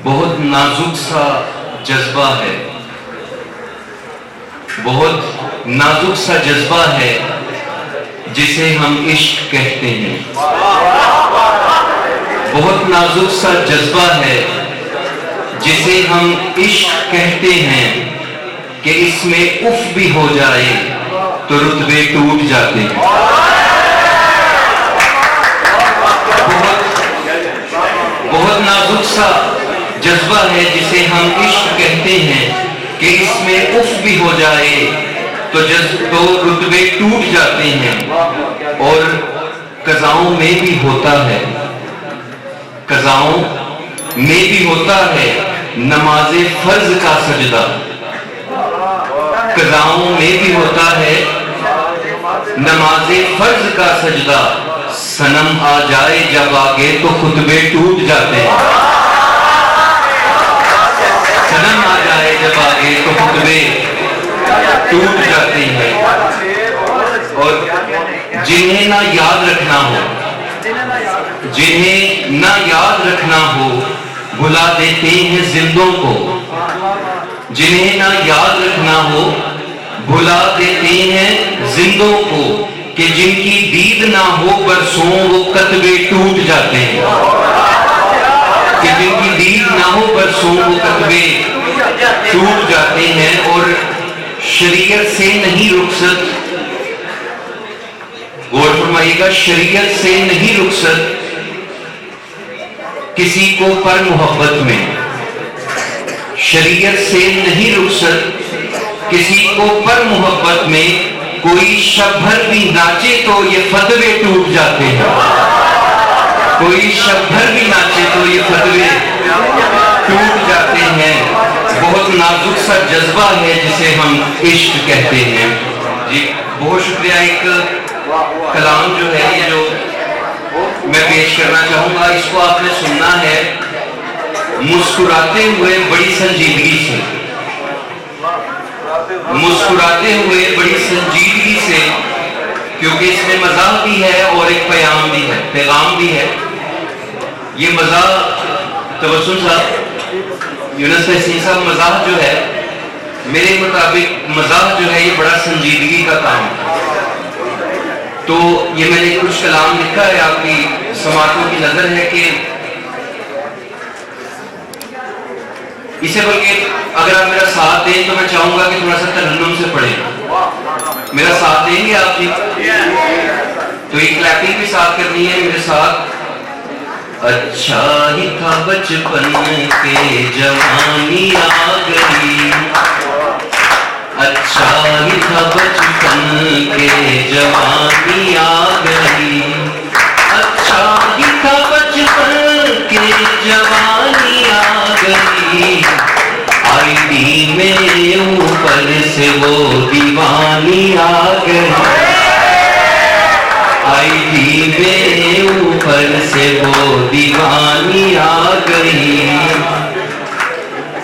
بہت نازک سا جذبہ ہے، بہت نازک سا جذبہ ہے جسے ہم عشق کہتے ہیں، بہت نازک سا جذبہ ہے جسے ہم عشق کہتے ہیں کہ اس میں اف بھی ہو جائے تو رتبے ٹوٹ جاتے ہیں۔ بہت نازک سا جذبہ ہے جسے ہم عشق کہتے ہیں کہ اس میں اف بھی ہو جائے تو رتبے ٹوٹ جاتے ہیں۔ اور قضاؤں میں بھی ہوتا ہے، قضاؤں میں بھی ہوتا ہے نماز فرض کا سجدہ، قضاؤں میں بھی ہوتا ہے نماز فرض کا سجدہ، صنم آ جائے جب آگے تو خطبے ٹوٹ جاتے ہیں، صنم آ جائے جب آگے تو خطبے ٹوٹ جاتے ہیں۔ اور جنہیں نہ یاد رکھنا ہو، جنہیں نہ یاد رکھنا ہو بھلا دیتے ہیں زندوں کو، جنہیں نہ یاد رکھنا ہو بھلا دیتے ہیں زندوں کو، کہ جن کی دید نہ ہو برسوں وہ کتبے ٹوٹ جاتے ہیں، کہ جن کی دید نہ ہو برسوں وہ کتبے ٹوٹ جاتے ہیں۔ اور شریعت سے نہیں رخصت، غور فرمائیے گا، شریعت سے نہیں رخصت کسی کو پر محبت میں، شریعت سے نہیں رخصت کسی کو پر محبت میں، کوئی شب بھر بھی ناچے تو یہ فتوے ٹوٹ جاتے ہیں، کوئی شب بھر بھی ناچے تو یہ فتوے ٹوٹ جاتے ہیں۔ بہت نازک سا جذبہ ہے جسے ہم عشق کہتے ہیں۔ جی بہت شکریہ۔ ایک کلام جو ہے یہ جو میں پیش کرنا چاہوں گا، اس کو آپ نے سننا ہے مسکراتے ہوئے بڑی سنجیدگی سے، مسکراتے ہوئے بڑی سنجیدگی سے، کیونکہ اس میں مزاح بھی ہے اور ایک پیام بھی ہے، پیغام بھی ہے۔ یہ مزاح، تبسم صاحب، یونس تحسین صاحب، مزاح جو ہے میرے مطابق مزاح جو ہے یہ بڑا سنجیدگی کا کام ہے۔ تو یہ میں نے کچھ کلام لکھا ہے، آپ کی سماعتوں کی نظر ہے کہ اسے بلکہ اگر آپ میرا ساتھ دیں تو میں چاہوں گا کہ تھوڑا سا ترنم سے پڑھیں۔ میرا ساتھ دیں گے آپ جی؟ تو یہ کلیپنگ بھی ساتھ کرنی ہے میرے ساتھ۔ اچھا ہی تھا بچپن کے جوانی آ گئی، اچھا ہی تھا بچپن کے جوانی آ گئی، اچھا ہی تھا بچپن کے جوانی آ گئی، آئی ڈی میں اوپر سے وہ دیوانی آ گئی، آئی ڈی میں اوپر سے وہ دیوانی آ گئی،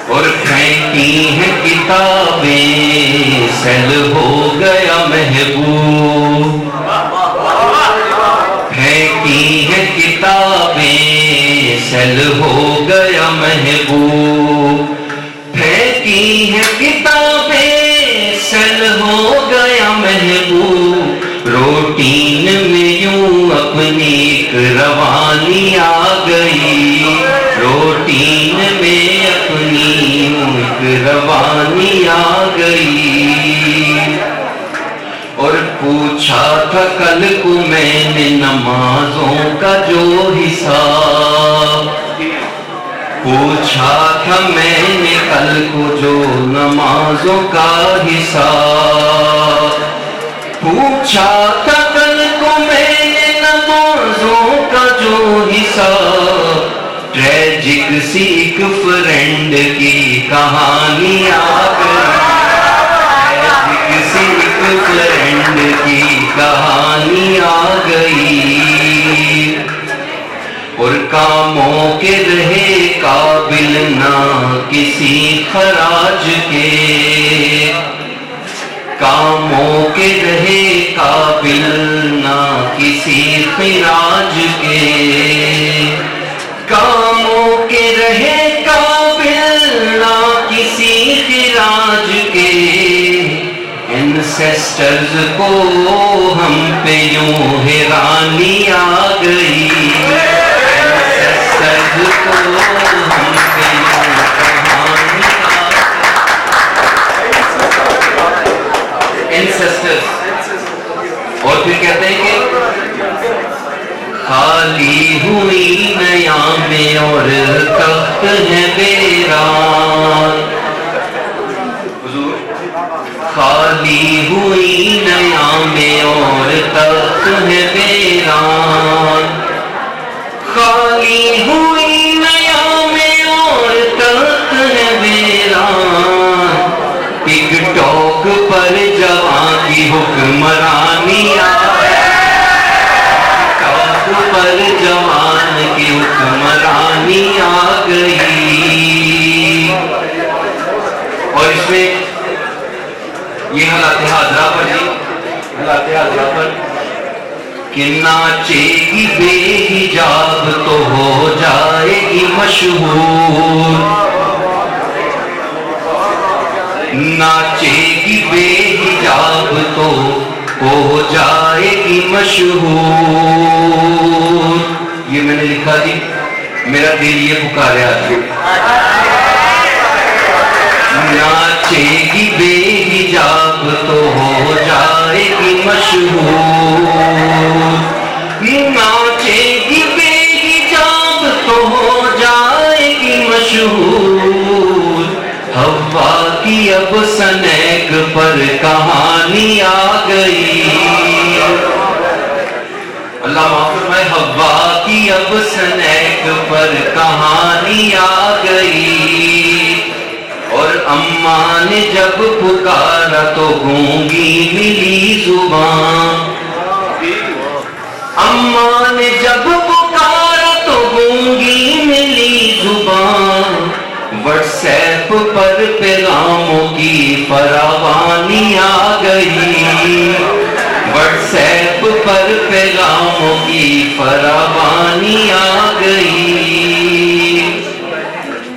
اور پھینکی ہیں کتابیں سیل ہو گیا محبوب، پھینکی ہیں کتابیں سیل ہو گیا محبوب، پھینکی ہیں کتابیں سیل ہو گیا محبوب، روٹین میں یوں اپنی ایک روانی آ گئی، روٹین میں اپنی ایک روانی آ گئی، اور پوچھا تھا کل کو میں نے نمازوں کا جو حساب، پوچھا تھا میں نے کل کو جو نمازوں کا حساب، پوچھا تھا کل کو میں نے نمازوں کا جو حساب، ٹریجک سی ایک فرینڈ کی کہانی آ گئی، ٹریجک سی ایک فرینڈ کی کہانی آ گئی، اور کاموں کے رہے قابل نہ کسی خراج کے، کاموں کے رہے قابل نہ کسی خراج کے، کاموں کے رہے قابل اینسیسٹرز کو ہم پہ یوں حیرانی آ گئی، اینسیسٹرز کو ہم پہ یوں کہانی آ گئی، اینسیسٹرز۔ اور پھر کہتے ہیں کہ خالی ہوئی نیامیں اور تخت ہے ویران، خالی ہوئی نیامیں اور تخت ہے ویران، خالی ہوئی نیامیں اور تخت ہے ویران، ٹک ٹاک پر جوان کی حکمرانی آ پر جوان کی حکمرانی آ گئی۔ اور اس میں یہ حالات حاضرہ پر جی، حالات حاضرہ پر کہ ناچے گی بے حجاب تو ہو جائے گی مشہور، ناچے گی بے حجاب تو ہو جائے گی مشہور۔ یہ میں نے لکھا جی، میرا دل یہ پکارے آج، ناچے گی بے حجاب تو ہو جائے گی مشہور، ناچے گی بے حجاب تو ہو جائے گی مشہور، حوا کی اب سنیک پر کہانی آ گئی، اللہ معاف فرمائے، حوا کی اب سنیک پر کہانی آ گئی، اور اماں نے جب پکارا تو گونگی ملی زبان، اماں نے جب پکارا تو گونگی ملی زبان، واٹس ایپ پر پیغاموں کی فراوانی آ گئی، واٹس ایپ پر پیغاموں کی فراوانی آ گئی۔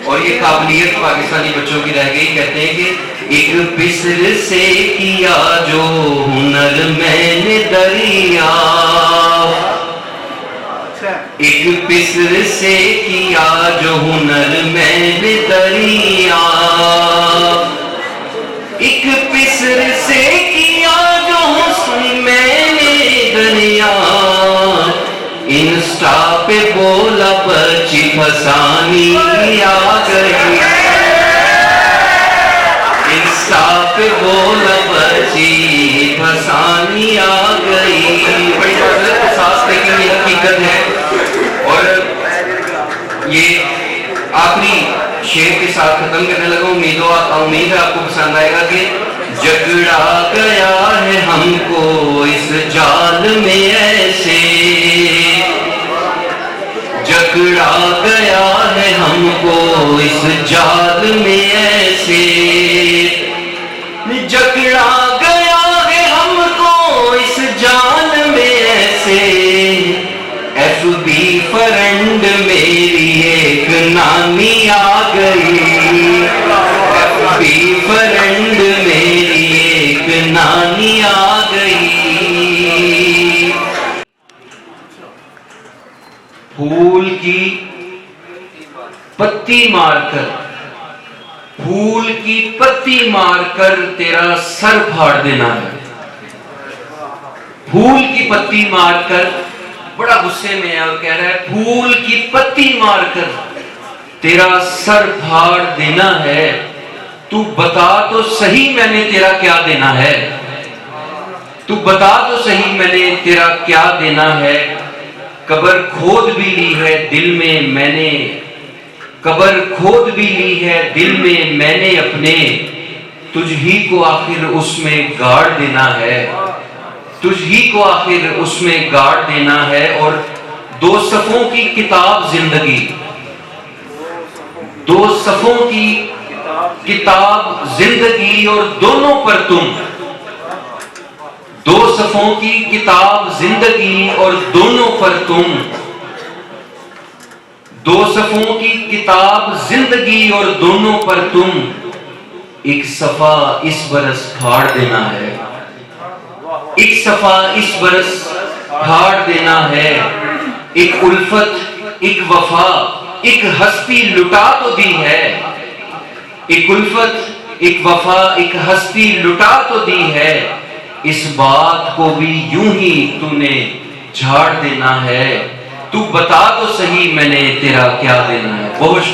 اور یہ قابلیت پاکستانی بچوں کی رہ گئی، کہتے ہیں کہ ایک پسر سے کیا جو ہنر میں نے دریافت، ایک پسر سے کیا جو ہنر میں نے دریافت، ایک پسر سے کیا جو حسن میں نے دریافت، انسٹا پہ بولا بچی پھسانی آ گئی، انسٹا پہ بولا بچی پھسانی آ گئی۔ بڑی معذرت کے ساتھ لیکن یہ حقیقت ہے۔ اور یہ آخری شعر کے ساتھ ختم کرنے لگا، امید ہے آپ کو پسند آئے گا کہ جگڑا گیا ہے ہم کو اس جال میں ایسے، جگڑا گیا ہے ہم کو اس جال میں ایسے، جگڑا گیا ہے ہم کو اس جال میں ایسے، ایف بی فرینڈ میری ایک نانی آ گئی، ایف بی فرینڈ میری ایک نانی آ گئی۔ پھول کی پتی مار کر، پھول کی پتی مار کر تیرا سر پھاڑ دینا ہے، پھول کی پتی مار کر، بڑا غصے میں ہے اور کہہ رہا ہے پھول کی پتی مار کر تیرا سر پھاڑ دینا ہے، تو بتا تو صحیح میں نے تیرا کیا دینا ہے، تو بتا تو صحیح میں نے تیرا کیا دینا ہے، قبر کھود بھی لی ہے دل میں میں نے، قبر کھود بھی لی ہے دل میں میں نے اپنے، تجھ ہی کو آخر اس میں گاڑ دینا ہے، تجھ ہی کو آخر اس میں گاڑ دینا ہے۔ اور 2 صفوں کی کتاب زندگی، 2 صفوں کی کتاب زندگی، اور دونوں پر تم، 2 صفوں کی کتاب زندگی اور دونوں پر تم، 2 صفوں کی کتاب زندگی اور دونوں پر تم، ایک صفحہ اس برس پھاڑ دینا ہے، ایک صفا اس برس جھاڑ دینا ہے، ایک الفت، ایک وفا، ایک ہستی لٹا تو دی ہے، ایک الفت، ایک وفا، ایک ہستی لٹا تو دی ہے، اس بات کو بھی یوں ہی تو نے جھاڑ دینا ہے، تو بتا تو صحیح میں نے تیرا کیا دینا ہے۔ بہت